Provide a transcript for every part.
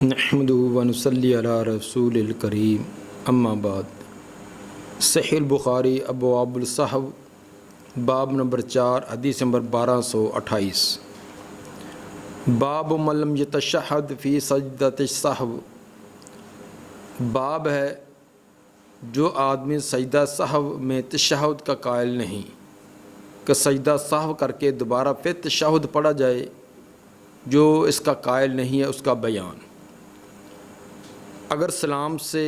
نحمدہ و نصلی علی رسول الکریم اما بعد۔ صحیح البخاری ابواب السہو باب نمبر 4 حدیث نمبر 1228۔ باب من لم یتشہد فی سجدۃ السہو، باب ہے جو آدمی سجدہ سہو میں تشہد کا قائل نہیں کہ سجدہ سہو کر کے دوبارہ پھر تشہد پڑھا جائے، جو اس کا قائل نہیں ہے اس کا بیان۔ اگر سلام سے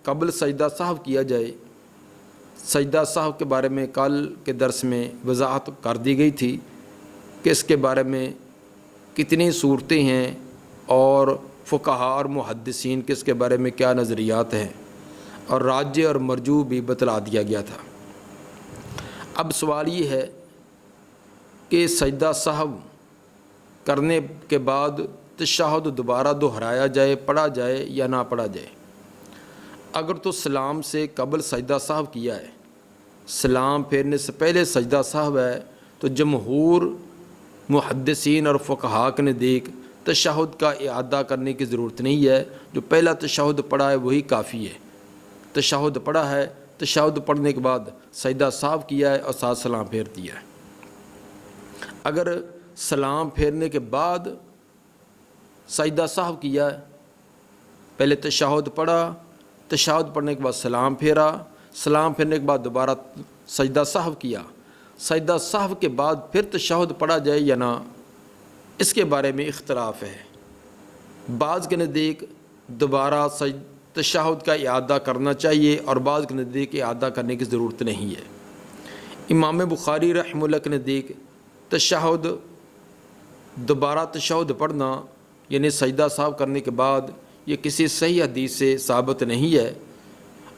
قبل سجدہ سہو کیا جائے، سجدہ سہو کے بارے میں کل کے درس میں وضاحت کر دی گئی تھی کہ اس کے بارے میں کتنی صورتیں ہیں اور فقہاء اور محدثین کے اس کے بارے میں کیا نظریات ہیں، اور راجح اور مرجوح بھی بتلا دیا گیا تھا۔ اب سوال یہ ہے کہ سجدہ سہو کرنے کے بعد تشہد دوبارہ دہرایا جائے، پڑھا جائے یا نہ پڑھا جائے۔ اگر تو سلام سے قبل سجدہ سہو کیا ہے، سلام پھیرنے سے پہلے سجدہ سہو ہے، تو جمہور محدثین اور فقہاء کے نزدیک تشہد کا اعادہ کرنے کی ضرورت نہیں ہے، جو پہلا تشہد پڑھا ہے وہی کافی ہے۔ تشہد پڑھا ہے، تشہد پڑھنے کے بعد سجدہ سہو کیا ہے اور ساتھ سلام پھیر دیا ہے۔ اگر سلام پھیرنے کے بعد سجدہ سہو کیا ہے، پہلے تشہد پڑھا، تشہد پڑھنے کے بعد سلام پھیرا، سلام پھیرنے کے بعد دوبارہ سجدہ سہو کیا، سجدہ سہو کے بعد پھر تشہد پڑھا جائے یا نہ، اس کے بارے میں اختلاف ہے۔ بعض کے نزدیک دوبارہ تشہد کا اعادہ کرنا چاہیے اور بعض کے نزدیک اعادہ کرنے کی ضرورت نہیں ہے۔ امام بخاری رحمہ اللہ کے نزدیک تشہد دوبارہ تشہد پڑھنا یعنی سجدہ سہو کرنے کے بعد یہ کسی صحیح حدیث سے ثابت نہیں ہے،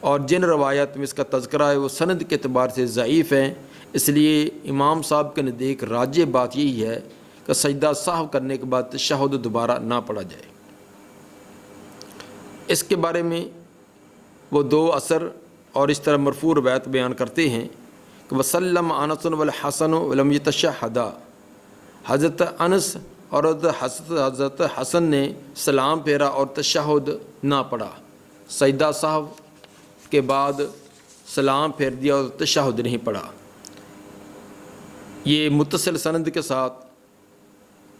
اور جن روایات میں اس کا تذکرہ ہے وہ سند کے اعتبار سے ضعیف ہیں۔ اس لیے امام صاحب کے نزدیک راجح بات یہی ہے کہ سجدہ سہو کرنے کے بعد تشہد دوبارہ نہ پڑھا جائے۔ اس کے بارے میں وہ دو اثر اور اس طرح مرفوع روایت بیان کرتے ہیں کہ وسلم انس والحسن ولم یتشہدا، حضرت انس اور حضرت حسن نے سلام پھیرا اور تشہد نہ پڑھا، سجدہ سہو کے بعد سلام پھیر دیا اور تشہد نہیں پڑھا۔ یہ متصل سند کے ساتھ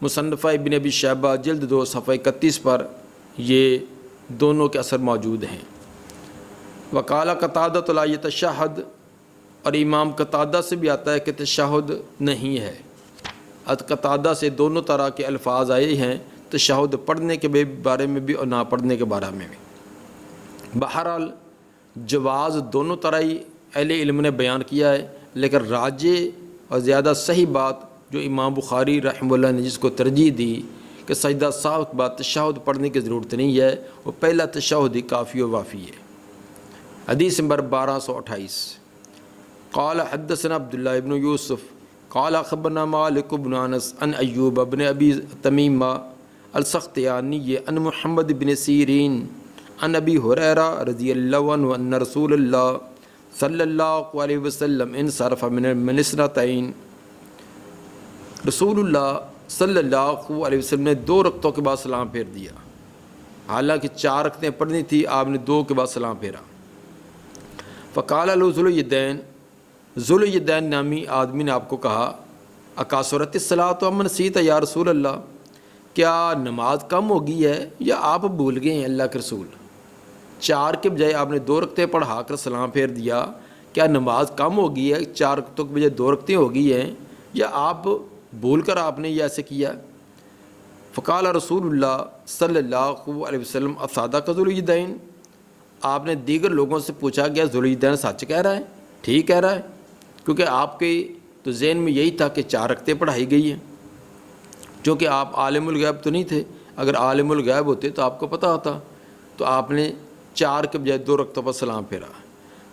مصنفہ ابن ابی شیبہ جلد 2 صفحہ 31 پر یہ دونوں کے اثر موجود ہیں۔ وقال قتادہ لا یتشہد، اور امام قتادہ سے بھی آتا ہے کہ تشہد نہیں ہے۔ قتادہ سے دونوں طرح کے الفاظ آئے ہیں، تشہد پڑھنے کے بارے میں بھی اور نہ پڑھنے کے بارے میں بھی۔ بہرحال جواز دونوں طرح ہی اہل علم نے بیان کیا ہے، لیکن راجح اور زیادہ صحیح بات جو امام بخاری رحمہ اللہ نے جس کو ترجیح دی کہ سجدہ سہو کے بعد تشہد پڑھنے کی ضرورت نہیں ہے، وہ پہلا تشہد ہی کافی و وافی ہے۔ حدیث نمبر 1228۔ قال حدثنا عبداللہ ابن یوسف قال اخبرنا مالک بن انس عن ایوب بن ابی تمیمہ السختیانی عن محمد بن سیرین عن ابی ہریرہ رضی اللہ عنہ ان رسول اللہ صلی اللہ علیہ وسلم انصرف من اثنتین، رسول اللہ صلی اللہ علیہ وسلم نے 2 رکعتوں کے بعد سلام پھیر دیا، حالانکہ 4 رکعتیں پڑھنی تھی، آپ نے 2 کے بعد سلام پھیرا۔ فقال له ذواليدین، ذواليدین نامی آدمی نے آپ کو کہا اکاسرت الصلاۃ ام نسیت یا رسول اللہ، کیا نماز کم ہو گئی ہے یا آپ بھول گئے ہیں اللہ کے رسول؟ 4 کے بجائے آپ نے 2 رکعتیں پڑھا کر سلام پھیر دیا، کیا نماز کم ہو گئی ہے؟ 4 رکعتوں کے بجائے 2 رکعتیں ہو گئی ہیں، یا آپ بھول کر آپ نے یہ ایسے کیا؟ فقال رسول اللہ صلی اللہ علیہ وسلم اصادق ذواليدین، آپ نے دیگر لوگوں سے پوچھا گیا ذواليدین سچ کہہ رہا ہے، ٹھیک کہہ رہا ہے؟ کیونکہ آپ کے تو ذہن میں یہی تھا کہ 4 رکعتیں پڑھائی گئی ہیں، چونکہ آپ عالم الغیب تو نہیں تھے، اگر عالم الغیب ہوتے تو آپ کو پتہ ہوتا، تو آپ نے 4 کے بجائے 2 رکعتوں پر سلام پھیرا۔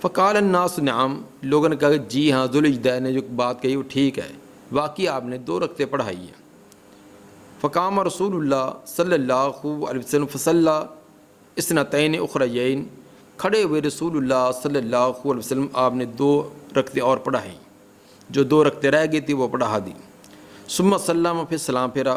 فقال الناس نعم، لوگوں نے کہا کہ جی ہاں، ذواليدین نے جو بات کہی وہ ٹھیک ہے، واقعی آپ نے 2 رکعتیں پڑھائی ہیں۔ فقام رسول اللہ صلی اللہ علیہ وسلم فصلی اثنتین اخریین، کھڑے ہوئے رسول اللہ صلی اللہ علیہ وسلم آپ نے 2 رکعتیں اور پڑھائیں، جو 2 رکعتیں رہ گئی تھی وہ پڑھا دی۔ ثم سلم، پھر سلام پھیرا۔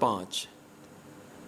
5,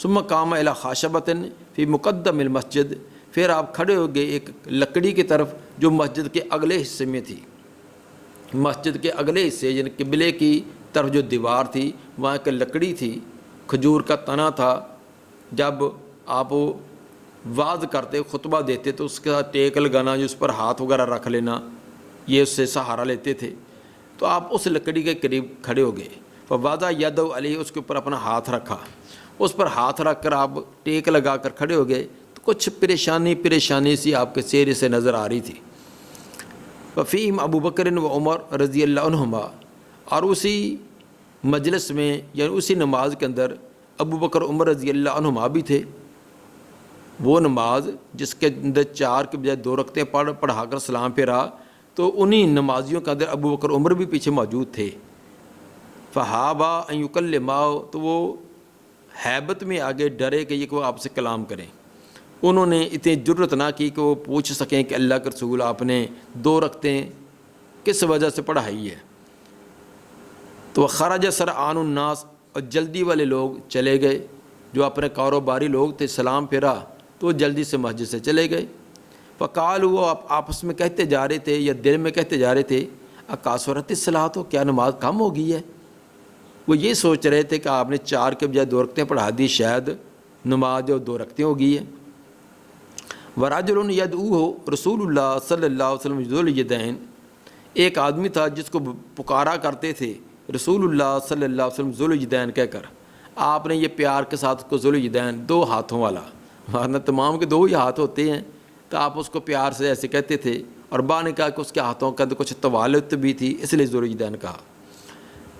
ثم قام الی خاشبۃ فی مقدم المسجد، پھر آپ کھڑے ہو گئے ایک لکڑی کی طرف جو مسجد کے اگلے حصے میں تھی۔ مسجد کے اگلے حصے یعنی قبلے کی طرف جو دیوار تھی وہاں ایک لکڑی تھی، کھجور کا تنا تھا۔ جب آپ وعظ کرتے خطبہ دیتے تو اس کا ٹیک لگانا، جو اس پر ہاتھ وغیرہ رکھ لینا، یہ اس سے سہارا لیتے تھے۔ تو آپ اس لکڑی کے قریب کھڑے ہو گئے، فوضع یدہ علیہ، اس کے اوپر اپنا ہاتھ رکھا، اس پر ہاتھ رکھ کر آپ ٹیک لگا کر کھڑے ہو گئے تو کچھ پریشانی سی آپ کے چہرے سے نظر آ رہی تھی۔ وفیہم ابو بکر و عمر رضی اللہ عنہما، اور اسی مجلس میں یعنی اسی نماز کے اندر ابو بکر عمر رضی اللہ عنہما بھی تھے۔ وہ نماز جس کے اندر 4 کے بجائے 2 رکعتیں پڑھا کر سلام پھیرا، تو انہی نمازیوں کے اندر ابو بکر عمر بھی پیچھے موجود تھے۔ فہابا ان یکلماہ، تو وہ ہیبت میں آگے ڈرے کہ یہ وہ آپ سے کلام کریں۔ انہوں نے اتنی جرت نہ کی کہ وہ پوچھ سکیں کہ اللہ کے رسول آپ نے 2 رکعتیں کس وجہ سے پڑھائی ہے۔ تو خرج سرعان الناس، اور جلدی والے لوگ چلے گئے، جو اپنے کاروباری لوگ تھے، سلام پھیرا تو وہ جلدی سے مسجد سے چلے گئے۔ فقال، وہ آپس میں کہتے جا رہے تھے یا دل میں کہتے جا رہے تھے، اکاسرت الصلاۃ، تو کیا نماز کم ہو گئی ہے؟ وہ یہ سوچ رہے تھے کہ آپ نے 4 کے بجائے 2 رکعتیں پڑھا دی، شاید نماز جو 2 رکعتیں ہو گئی ہے۔ ورجل یدعوہ رسول اللہ صلی اللہ علیہ وسلم ذو الیدین، ایک آدمی تھا جس کو پکارا کرتے تھے رسول اللہ صلی اللہ علیہ وسلم ذو الیدین کہہ کر۔ آپ نے یہ پیار کے ساتھ اس کو ذو الیدین، 2 ہاتھوں والا، ورنہ تمام کے 2 ہی ہاتھ ہوتے ہیں، تو آپ اس کو پیار سے ایسے کہتے تھے۔ اور با نے کہا کہ اس کے ہاتھوں کے اندر کچھ طوالت بھی تھی، اس لیے ذو الیدین کہا۔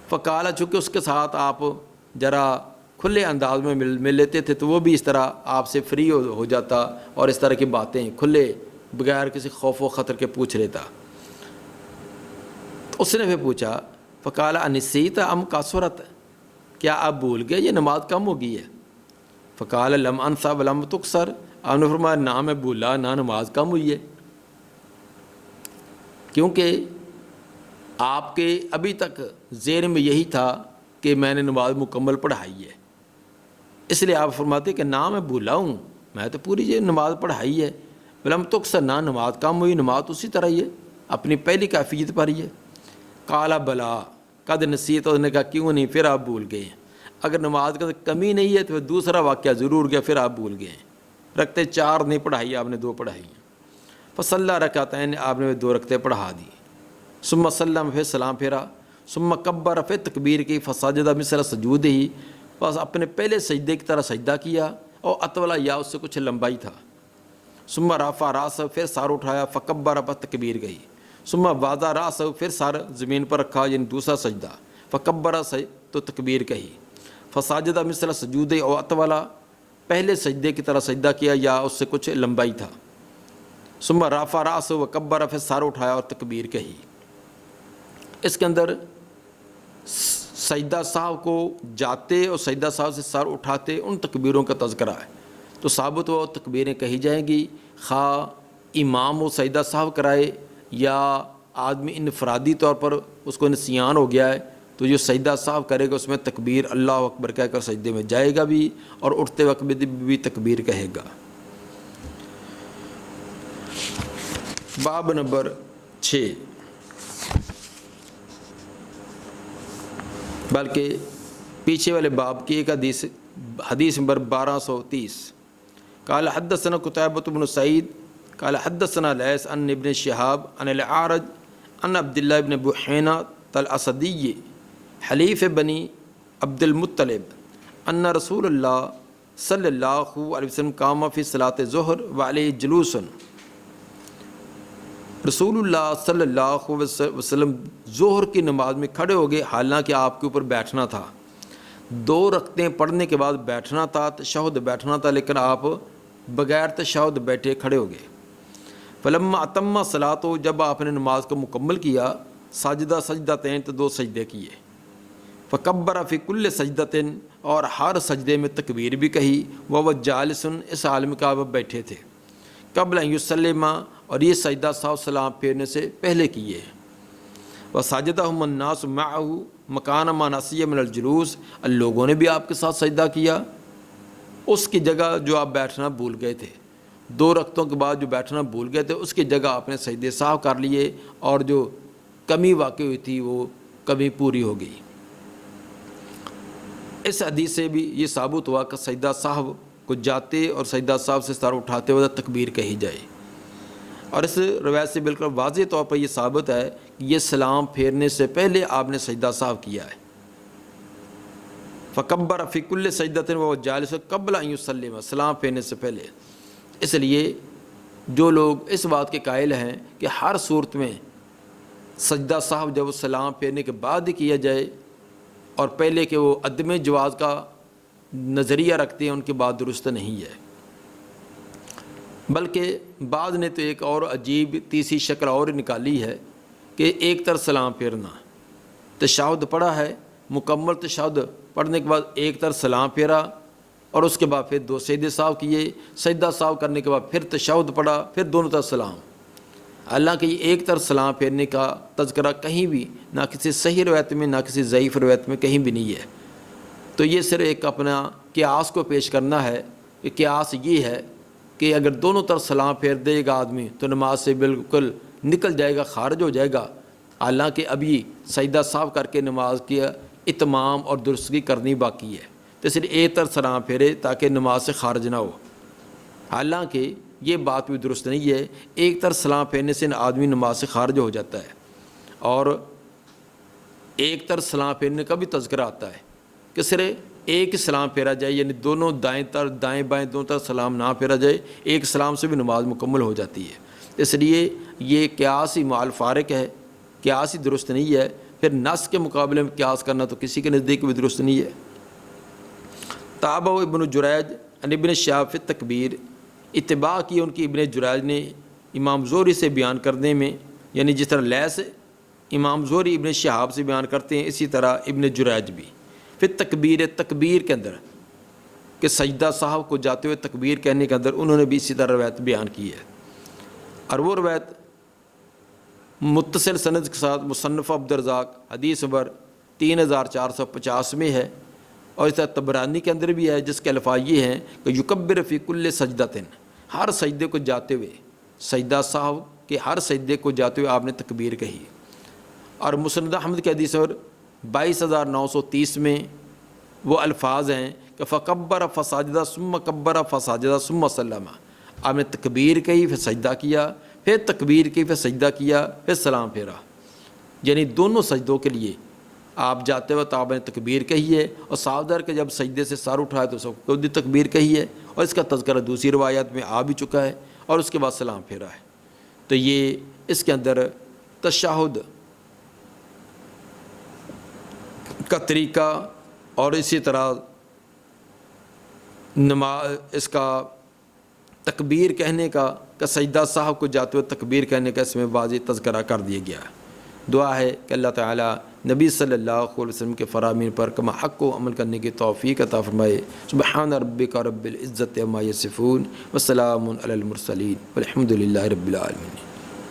فقال، چونکہ اس کے ساتھ آپ ذرا کھلے انداز میں مل لیتے تھے تو وہ بھی اس طرح آپ سے فری ہو جاتا اور اس طرح کی باتیں کھلے بغیر کسی خوف و خطر کے پوچھ لیتا۔ تو اس نے پھر پوچھا، فقال انسیت ام کثرت، کیا آپ بھول گئے یہ نماز کم ہو گئی ہے؟ فقال لم انسا ولم تکسر، آپ نے فرمایا نہ میں بھولا نہ نماز کم ہوئی ہے، کیونکہ آپ کے ابھی تک ذہن میں یہی تھا کہ میں نے نماز مکمل پڑھائی ہے، اس لیے آپ فرماتے کہ نہ میں بھولا ہوں، میں تو پوری یہ نماز پڑھائی ہے، ولم تکسر، نہ نماز کم ہوئی، نماز اسی طرح ہی ہے، اپنی پہلی کیفیت پر ہی ہے۔ قال بلا قد نسیت، اس نے کہا کیوں نہیں، پھر آپ بھول گئے ہیں۔ اگر نماز کا کمی نہیں ہے تو پھر دوسرا واقعہ ضرور گیا، پھر آپ بھول گئے ہیں۔ رکعتیں 4 نہیں پڑھائی، آپ نے 2 پڑھائی ہیں۔ فصلی رکعتین، آپ نے 2 رکعتیں پڑھا دی۔ ثم سلم، پھر سلام پھیرا۔ ثم کبر، پھر تکبیر کی۔ فسجد مثل سجودہ، بس اپنے پہلے سجدے کی طرح سجدہ کیا، اور اطولا، یا اس سے کچھ لمبائی تھا۔ ثم رفع راسہ، پھر سار اٹھایا۔ فکبر، پر تکبیر گئی۔ ثم وضع راسہ، پھر سار زمین پر رکھا، یعنی دوسرا سجدہ۔ فکبر، تو تکبیر کہی۔ فسجد مثل سجودہ او اطولا، پہلے سجدے کی طرح سجدہ کیا یا اس سے کچھ لمبائی تھا۔ ثم رفع راسہ وکبر، پھر سار اٹھایا اور تکبیر کہی۔ اس کے اندر سجدہ صاحب کو جاتے اور سجدہ صاحب سے سر اٹھاتے ان تکبیروں کا تذکرہ ہے، تو ثابت وہ تکبیریں کہی جائیں گی، خواہ امام وہ سجدہ صاحب کرائے یا آدمی انفرادی طور پر اس کو نسیان ہو گیا ہے، تو جو سجدہ صاحب کرے گا اس میں تکبیر اللہ اکبر کہہ کر سجدے میں جائے گا بھی، اور اٹھتے وقت بھی تکبیر کہے گا۔ باب نمبر 6، بلکہ پیچھے والے باب کی ایک حدیث نمبر 1230۔ قال حدثنا قتيبة بن سعيد قال حدثنا ليث عن ابن شهاب عن الأعرج عن عبد الله بن بحينة الأسدي حليف بني عبد المطلب أن رسول الله صلی اللہ علیہ وسلم قام فی صلاۃ الظہر وعلیہ جلوس، رسول اللہ صلی اللہ علیہ وسلم ظہر کی نماز میں کھڑے ہو گئے، حالانکہ آپ کے اوپر بیٹھنا تھا، 2 رکعتیں پڑھنے کے بعد بیٹھنا تھا، تشہد بیٹھنا تھا، لیکن آپ بغیر تشہد بیٹھے کھڑے ہو گئے۔ فلما اتم صلاۃ، جب آپ نے نماز کو مکمل کیا، سجدہ سجدتین، تو 2 سجدے کیے، فکبر فی کل سجدتین، اور ہر سجدے میں تکبیر بھی کہی، وہ جالس، اس عالم کا وہ بیٹھے تھے، قبل ان یسلم، اور یہ سجدہ صاحب سلام پھیرنے سے پہلے کیے، وسجدہم الناس معه مکان ما نسی من الجلوس، لوگوں نے بھی آپ کے ساتھ سجدہ کیا اس کی جگہ جو آپ بیٹھنا بھول گئے تھے، 2 رکعتوں کے بعد جو بیٹھنا بھول گئے تھے اس کی جگہ آپ نے سجدے سہو کر لیے، اور جو کمی واقع ہوئی تھی وہ کمی پوری ہو گئی۔ اس حدیث سے بھی یہ ثابت ہوا کہ سجدہ سہو کو جاتے اور سجدہ سہو سے سر اٹھاتے وقت تکبیر کہی جائے، اور اس روایت سے بالکل واضح طور پر یہ ثابت ہے کہ یہ سلام پھیرنے سے پہلے آپ نے سجدہ سہو کیا ہے۔ فکبر فی کل سجدۃ وہو جالس قبل ان یسلم، سلام پھیرنے سے پہلے۔ اس لیے جو لوگ اس بات کے قائل ہیں کہ ہر صورت میں سجدہ سہو جب وہ سلام پھیرنے کے بعد ہی کیا جائے اور پہلے کہ وہ عدم جواز کا نظریہ رکھتے ہیں، ان کی بات درست نہیں ہے۔ بلکہ بعض نے تو ایک اور عجیب تیسری شکل اور نکالی ہے کہ ایک طرف سلام پھیرنا، تشہد پڑھا ہے، مکمل تشہد پڑھنے کے بعد ایک طرف سلام پھیرا اور اس کے بعد پھر 2 سجدے سہو کیے، سجدہ سہو کرنے کے بعد پھر تشہد پڑھا، پھر دونوں طرف سلام۔ حالانکہ یہ ایک طرف سلام پھیرنے کا تذکرہ کہیں بھی، نہ کسی صحیح روایت میں نہ کسی ضعیف روایت میں کہیں بھی نہیں ہے۔ تو یہ صرف ایک اپنا قیاس کو پیش کرنا ہے کہ قیاس یہ ہے کہ اگر دونوں طرف سلام پھیر دے گا آدمی تو نماز سے بالکل نکل جائے گا، خارج ہو جائے گا، حالانکہ ابھی سجدہ سہو کر کے نماز کی اتمام اور درستگی کرنی باقی ہے، تو صرف ایک طرف سلام پھیرے تاکہ نماز سے خارج نہ ہو۔ حالانکہ یہ بات بھی درست نہیں ہے، ایک طرف سلام پھیرنے سے آدمی نماز سے خارج ہو جاتا ہے، اور ایک طرف سلام پھیرنے کا بھی تذکرہ آتا ہے کہ صرف ایک سلام پھیرا جائے، یعنی دونوں دائیں بائیں دونوں طرف سلام نہ پھیرا جائے، ایک سلام سے بھی نماز مکمل ہو جاتی ہے۔ اس لیے یہ قیاس ہی مع الفارق ہے، قیاس ہی درست نہیں ہے، پھر نص کے مقابلے میں قیاس کرنا تو کسی کے نزدیک بھی درست نہیں ہے۔ تابع ابن جریج عن ابن شہاب فی التکبیر، اتباع کی ان کی ابن جریج نے امام زہری سے بیان کرنے میں، یعنی جس طرح لیث امام زہری ابن شہاب سے بیان کرتے ہیں، اسی طرح ابن جریج بھی پھر تکبیر کے اندر کہ سجدہ سہو کو جاتے ہوئے تکبیر کہنے کے اندر انہوں نے بھی اسی طرح روایت بیان کی ہے، اور وہ روایت متصل سند کے ساتھ مصنف عبدالرزاق حدیث نمبر 3450 میں ہے، اور اس طرح طبرانی کے اندر بھی ہے، جس کے الفاظ یہ ہیں کہ یکبر فی کل سجدۃ، ہر سجدے کو جاتے ہوئے، سجدہ سہو کے ہر سجدے کو جاتے ہوئے آپ نے تکبیر کہی۔ اور مسند احمد کے حدیث نمبر 22930 میں وہ الفاظ ہیں کہ فکبر فساجدہ ثم کبر فساجدہ ثم سلم، آپ نے تکبیر کہی پھر سجدہ کیا، پھر تکبیر کی پھر سجدہ کیا، پھر سلام پھیرا، یعنی دونوں سجدوں کے لیے آپ جاتے وقت آپ نے تکبیر کہی ہے، اور صادر کے جب سجدے سے سر اٹھائے تو سب کو بھی تکبیر کہی ہے، اور اس کا تذکرہ دوسری روایات میں آ بھی چکا ہے، اور اس کے بعد سلام پھیرا ہے۔ تو یہ اس کے اندر تشہد کا طریقہ اور اسی طرح نماز اس کا تکبیر کہنے کا سجدہ سہو کو جاتے ہوئے تکبیر کہنے کا اس میں واضح تذکرہ کر دیا گیا ہے۔ دعا ہے کہ اللہ تعالیٰ نبی صلی اللہ علیہ وسلم کے فرامین پر کما حق کو عمل کرنے کی توفیق عطا فرمائے۔ سبحان ربک رب العزت عما یصفون وسلام علی المرسلین والحمد للہ رب العالمین۔